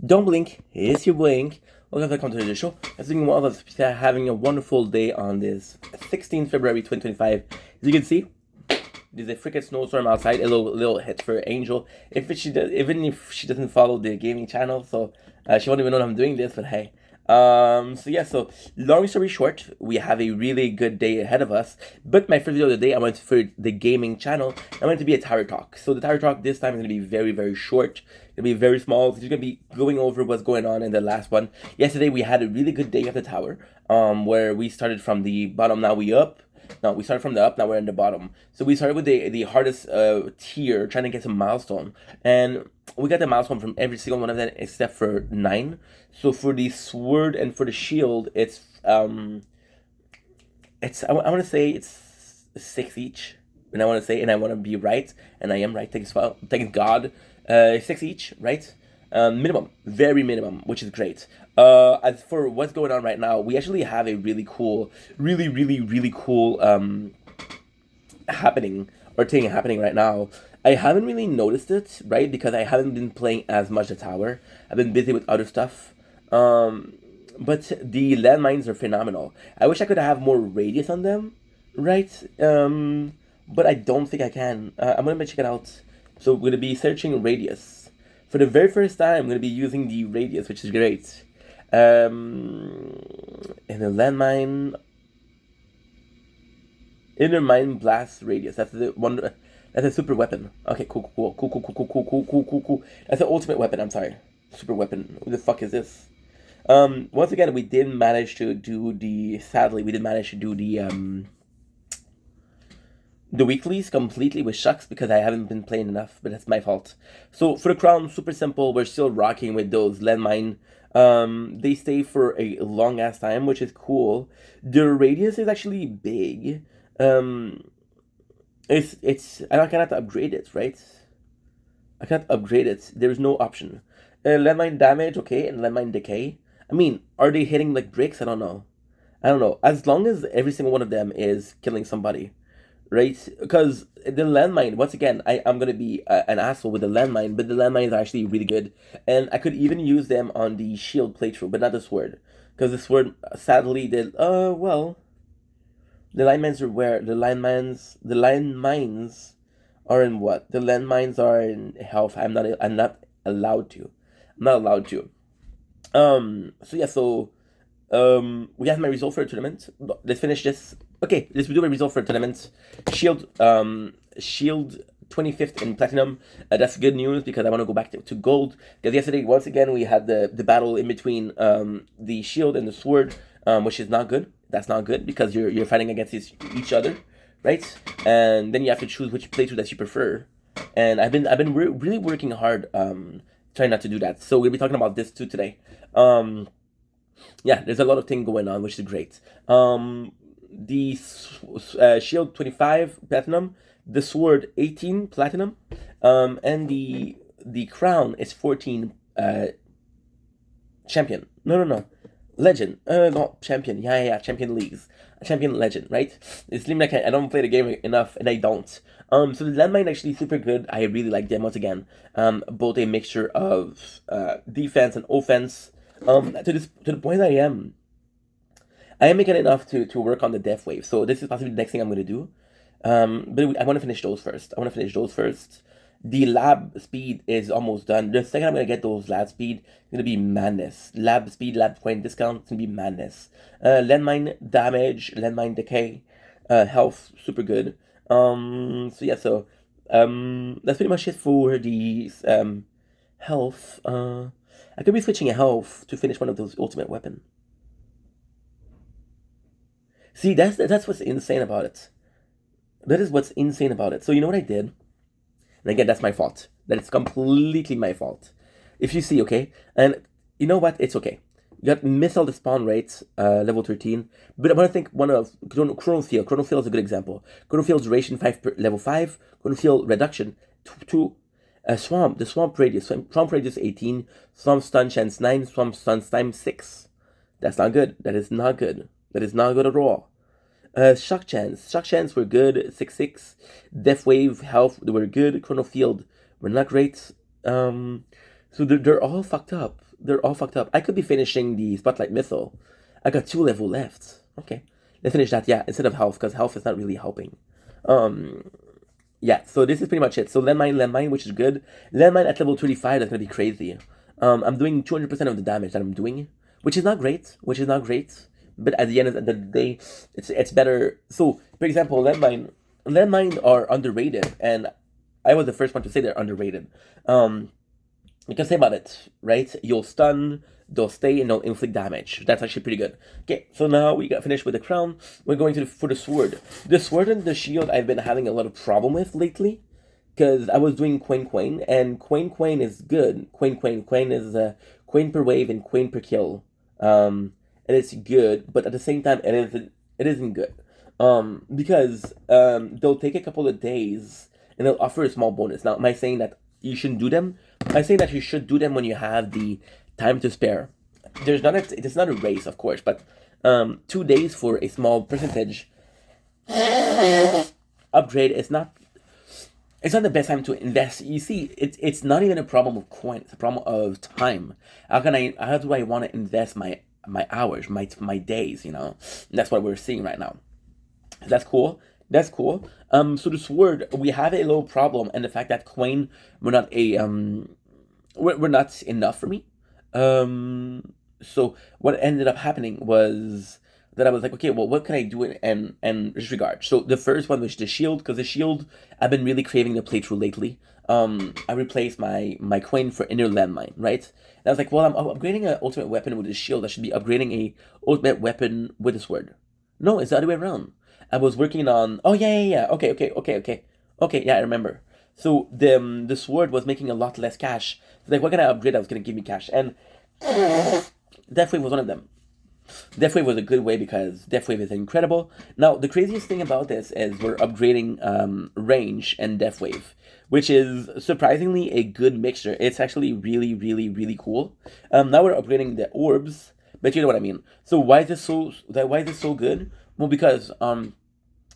Don't blink, it's your blink. Welcome to the show. I think all of us are having a wonderful day on this 16th February 2025. As you can see, there's a freaking snowstorm outside. A little hit for Angel. Even if she doesn't follow the gaming channel, so she won't even know I'm doing this. But hey, so long story short, we have a really good day ahead of us. But my first video of the day, I went for the gaming channel. I want it to be a tower talk. So the tower talk this time is gonna be very, very short. It's gonna be very small. It's gonna be going over what's going on in the last one. Yesterday we had a really good day at the tower. Where we started from the bottom, now we up. No, we started from the up, now we're in the bottom. So we started with the hardest tier, trying to get some milestone. And we got the milestone from every single one of them except for 9. So for the sword and for the shield, it's I want to say it's 6 each. And I want to say, and I want to be right, and I am right, thanks God. 6 each, right? Minimum, very minimum, which is great. As for what's going on right now, we actually have a really cool, really cool happening or thing happening right now. I haven't really noticed it, right? Because I haven't been playing as much the tower. I've been busy with other stuff. But the landmines are phenomenal. I wish I could have more radius on them, right? But I don't think I can. I'm gonna check it out. So we're gonna be searching radius. For the very first time, I'm gonna be using the radius, which is great. And the landmine, inner mine blast radius. That's the one. That's a super weapon. Okay, cool. That's the ultimate weapon. I'm sorry, super weapon. Who the fuck is this? Once again, we didn't manage to do the. Sadly, we didn't manage to do the weeklies completely, which sucks because I haven't been playing enough, but that's my fault. So for the crown, super simple. We're still rocking with those landmine. They stay for a long ass time, which is cool. The radius is actually big. It's I cannot upgrade it, right? I can't upgrade it. There's no option. Landmine damage, okay, and landmine decay. I mean, are they hitting like bricks? I don't know. As long as every single one of them is killing somebody, right? Because the landmine, once again, I'm gonna be an asshole with the landmine, but the landmines are actually really good, and I could even use them on the shield playthrough, but not the sword, because the sword sadly did. The landmines are where the landmines are in what? The landmines are in health. I'm not allowed to. I'm not allowed to. We have my result for the tournament. Let's finish this. Okay, let's do my result for the tournament. Shield 25th in platinum. That's good news because I want to go back to gold. Because yesterday, once again, we had the battle in between the shield and the sword, which is not good. That's not good because you're fighting against each other, right? And then you have to choose which playthrough that you prefer. And I've been really working hard, trying not to do that. So we'll be talking about this too today. Yeah, there's a lot of things going on, which is great. The shield 25 platinum, the sword 18 platinum, and the crown is 14 champion. No. Legend. No, champion. Yeah. Champion leagues. Champion legend, right? It seems like I don't play the game enough, and I don't. So the landmine actually super good. I really like them once again. Both a mixture of defense and offense. To the point I am making enough to work on the death wave. So this is possibly the next thing I'm gonna do. But I want to finish those first. The lab speed is almost done. The second I'm gonna get those lab speed, it's gonna be madness. Lab speed, lab point discount, it's gonna be madness. Landmine damage, landmine decay, health, super good. That's pretty much it for the health. I could be switching a health to finish one of those ultimate weapon. See, that's what's insane about it. That is what's insane about it. So you know what I did? And again, that's my fault. That is completely my fault. If you see, okay? And you know what? It's okay. You got missile the spawn rate, level 13. But I want to think one of Chronofield. Chronofield is a good example. Chronofield's duration 5 level 5. Chronofield reduction 2. Swamp. The swamp radius. Swamp radius 18. Swamp stun chance 9. Swamp stun time 6. That's not good. That is not good at all. Shock chance were good, 6/6. Death wave health they were good. Chronofield were not great. So they're all fucked up. They're all fucked up. I could be finishing the Spotlight Missile. I got 2 level left. Okay. Let's finish that, yeah, instead of health, because health is not really helping. Yeah, so this is pretty much it. So landmine, which is good. Landmine at level 35, that's gonna be crazy. I'm doing 200% of the damage that I'm doing, which is not great, but at the end of the day, it's better. So, for example, landmine are underrated, and I was the first one to say they're underrated. You can say about it, right? You'll stun, they'll stay, and they'll inflict damage. That's actually pretty good. Okay, so now we got finished with the crown. We're going for the sword. The sword and the shield I've been having a lot of problem with lately, because I was doing Quain, and Quain is good. Quain is Quain per wave and Quain per kill. And it's good, but at the same time, it isn't good. Because they'll take a couple of days and they'll offer a small bonus. Now, am I saying that you shouldn't do them? I'm saying that you should do them when you have the time to spare. It's not a race, of course, but 2 days for a small percentage upgrade is not. It's not the best time to invest. You see, it's not even a problem of coin. It's a problem of time. How do I want to invest my hours, my days? That's what we're seeing right now. That's cool. That's cool. So the sword, we have a little problem, and the fact that coin were not we're not enough for me. So what ended up happening was that I was like, okay, well, what can I do and disregard? So the first one was the shield, because the shield I've been really craving the playthrough lately. I replaced my coin for inner landmine, right? And I was like, well, I'm upgrading an ultimate weapon with a shield. I should be upgrading a ultimate weapon with a sword. No, it's the other way around. I was working on. Oh yeah. Okay. Yeah, I remember. So the sword was making a lot less cash. So like, what can I upgrade that was gonna give me cash? And Deathwave was one of them. Deathwave was a good way because Deathwave is incredible. Now, the craziest thing about this is we're upgrading range and Deathwave, which is surprisingly a good mixture. It's actually really, really, really cool. Now we're upgrading the orbs, but you know what I mean. So why is this so good? Well, because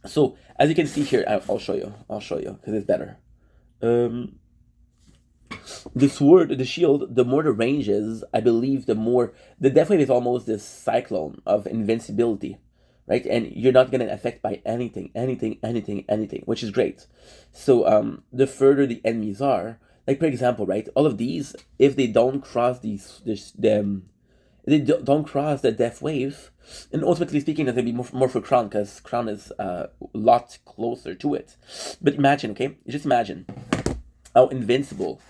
so as you can see here, I'll show you because it's better. The sword, the shield, the more the range is, I believe, the more the Deathwave is almost this cyclone of invincibility, right? And you're not getting affected by anything, which is great. So the further the enemies are, like for example, right, all of these, if they don't cross they don't cross the Deathwave, and ultimately speaking, it's gonna be more for Crown, because Crown is a lot closer to it. But imagine, okay, just imagine how invincible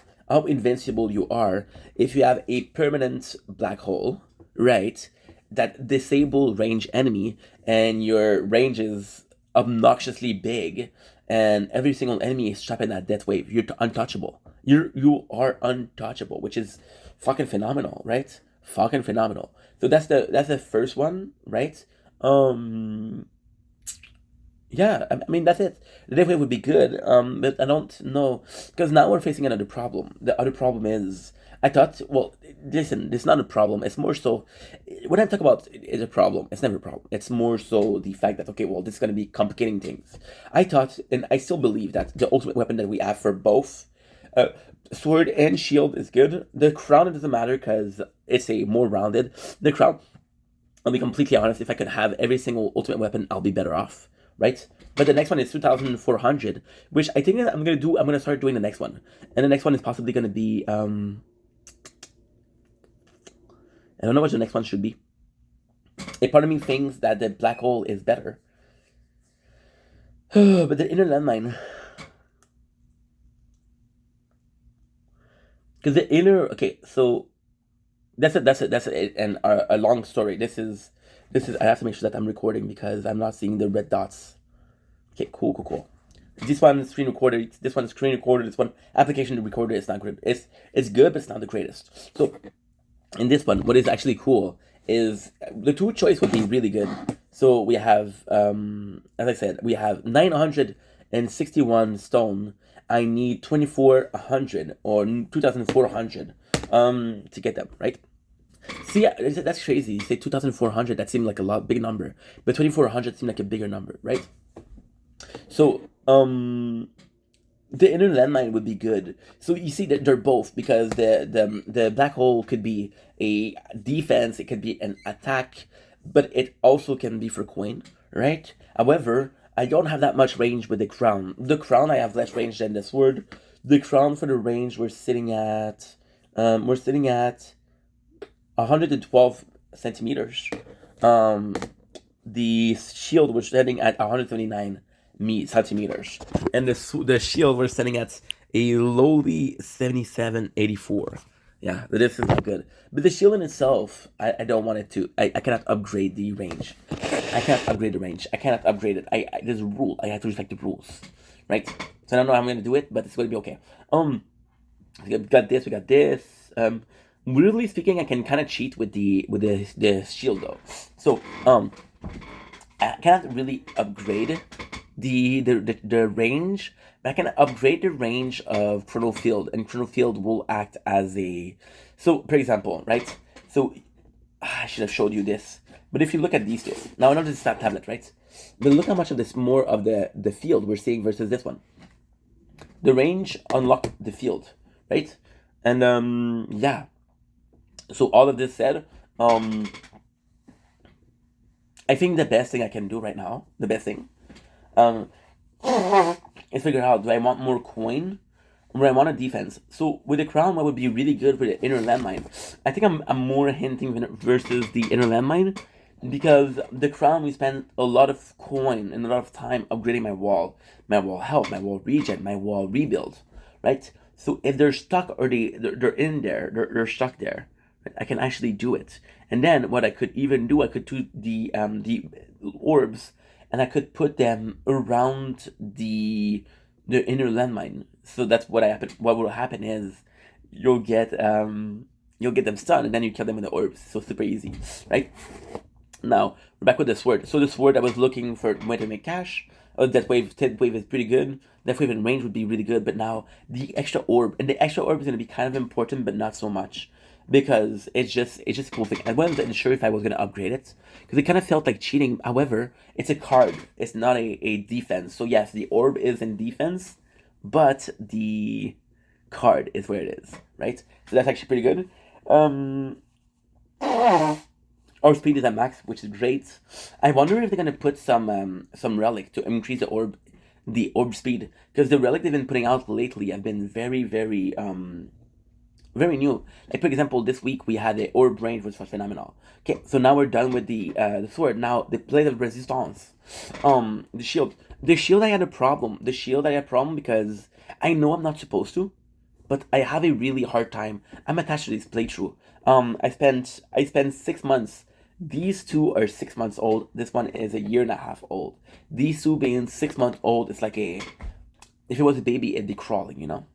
you are if you have a permanent black hole, right, that disable range enemy, and your range is obnoxiously big, and every single enemy is trapped in that Deathwave. You're untouchable. You are untouchable, which is fucking phenomenal, right? Fucking phenomenal. So that's the first one, right? Yeah, I mean that's it. The Deathwave would be good, but I don't know, because now we're facing another problem. The other problem is, I thought, well, listen, it's not a problem. It's more so, when I talk about it's a problem, it's never a problem. It's more so the fact that, okay, well, this is going to be complicating things. I thought, and I still believe, that the ultimate weapon that we have for both sword and shield is good. The crown, it doesn't matter because it's a more rounded. The crown, I'll be completely honest, if I could have every single ultimate weapon, I'll be better off, right? But the next one is 2,400, which I think I'm gonna start doing the next one. And the next one is possibly gonna be I don't know what the next one should be. A part of me thinks that the black hole is better. But the inner landmine, because the inner, okay, so that's it, and a long story. This is I have to make sure that I'm recording because I'm not seeing the red dots. Okay, cool. This one is screen recorder. This one is screen recorder. This one application recorder is not good. It's good, but it's not the greatest. So in this one, what is actually cool is the two choice would be really good. So we have, as I said, we have 961 stone. I need 2,400 or 2,400 to get them, right? See, that's crazy. You say 2,400, that seemed like a big number, but 2,400 seemed like a bigger number, right? So the the inner landmine would be good. So you see that they're both, because the black hole could be a defense, it could be an attack, but it also can be for coin, right? However, I don't have that much range with the crown. The crown I have less range than the sword. The crown, for the range, we're sitting at 112 centimeters. The shield was setting at 129 centimeters, and the shield was setting at a lowly 77.84. Yeah, this is not good. But the shield in itself, I don't want it to. I cannot upgrade the range. I cannot upgrade the range. I cannot upgrade it. There's a rule. I have to respect the rules, right? So I don't know how I'm gonna do it, but it's gonna be okay. We got this. We got this. Weirdly speaking, I can kind of cheat with the shield though. So I cannot really upgrade the range, but I can upgrade the range of Chrono Field, and Chrono Field will act as a. So, for example, right? So I should have showed you this, but if you look at these two, now I know this is that tablet, right? But look how much of this more of the field we're seeing versus this one. The range unlocked the field, right? And yeah. So all of this said, I think the best thing I can do right now, the best thing, is figure out, do I want more coin or I want a defense? So with the crown, what would be really good for the inner landmine? I think I'm more hinting versus the inner landmine, because the crown, we spend a lot of coin and a lot of time upgrading my wall health, my wall regen, my wall rebuild, right? So if they're stuck, or they're in there, they're stuck there, right? I can actually do it. And then what I could even do, I could do the orbs, and I could put them around the inner landmine. So that's what happen. What will happen is you'll get them stunned, and then you kill them with the orbs. So super easy, right? Now we're back with the sword. So the sword, I was looking for a way to make cash. That wave is pretty good. That wave in range would be really good. But now the extra orb, and the extra orb is going to be kind of important, but not so much, because it's just a cool thing. I wasn't sure if I was going to upgrade it, because it kind of felt like cheating. However, it's a card. It's not a defense. So yes, the orb is in defense, but the card is where it is, right? So that's actually pretty good. Our speed is at max, which is great. I wonder if they're gonna put some relic to increase the orb speed, because the relic they've been putting out lately have been very very new. Like, for example, this week we had the orb range, which was phenomenal. Okay, so now we're done with the sword. Now the plate of resistance, the shield. The shield I had a problem. The shield I had a problem because I know I'm not supposed to, but I have a really hard time. I'm attached to this playthrough. I spent 6 months. These two are 6 months old. This one is a year and a half old. These two being 6 months old, it's like if it was a baby, it'd be crawling, you know.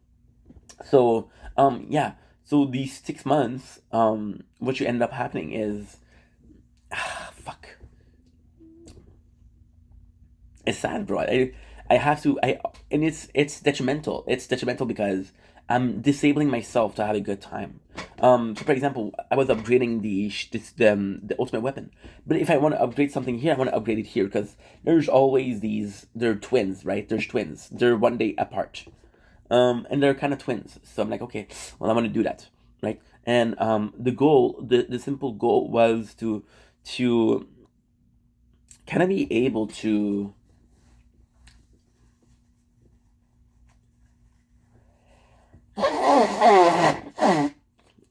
So yeah. So these 6 months, what you end up happening is, fuck. It's sad, bro. I have to, and it's detrimental. It's detrimental because I'm disabling myself to have a good time. So for example, I was upgrading the ultimate weapon, but if I want to upgrade something here, I want to upgrade it here, because there's always they're twins, right? There's twins. They're one day apart, and they're kind of twins. So I'm like, okay, well, I want to do that, right? And the simple goal was to kind of be able to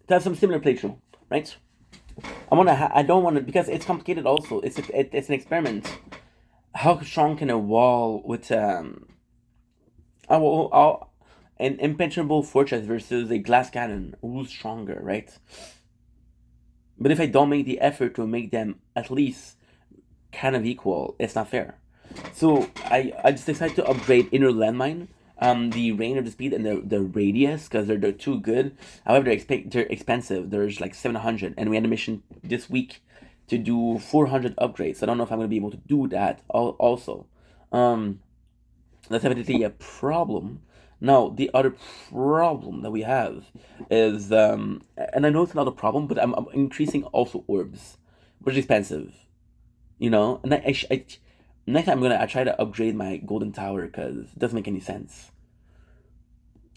have some similar playthrough, right? I don't want to, because it's complicated. Also, it's an experiment. How strong can a wall with an impenetrable fortress versus a glass cannon? Who's stronger, right? But if I don't make the effort to make them at least kind of equal, it's not fair. So I just decided to upgrade inner landmine, the range of the speed, and the radius, because they're too good. However, they're expensive. There's like 700, and we had a mission this week to do 400 upgrades. So I don't know if I'm gonna be able to do that. Also, that's evidently a problem. Now, the other problem that we have is, and I know it's not a problem, but I'm increasing also orbs, which is expensive, you know. And next time I try to upgrade my golden tower, because it doesn't make any sense.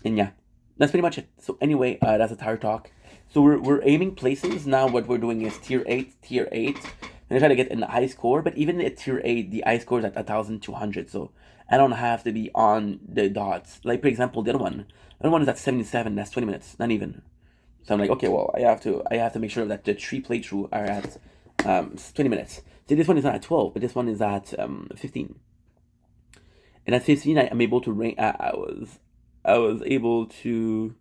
And yeah, that's pretty much it. So anyway, that's a tire talk. So we're aiming places now. What we're doing is tier 8, and I try to get an high score. But even at tier 8, the high score is at 1,200. So I don't have to be on the dots. Like for example, the other one is at 77. That's 20 minutes, not even. So I'm like, okay, well, I have to make sure that the 3 playthrough are at 20 minutes. See, this one is not at 12, but this one is at 15. And at 15, I'm able to rank. I was able to.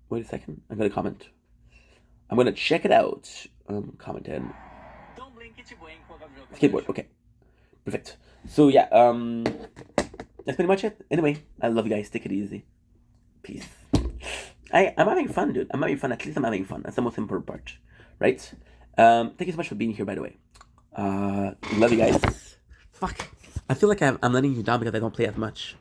Wait a second. I'm gonna comment. I'm gonna check it out. Commented. Skateboard. Okay. Perfect. So yeah. That's pretty much it. Anyway, I love you guys. Take it easy. Peace. I'm having fun, dude. I'm having fun. At least I'm having fun. That's the most important part, right? Thank you so much for being here, by the way. Love you guys. Fuck. I feel like I'm letting you down because I don't play as much.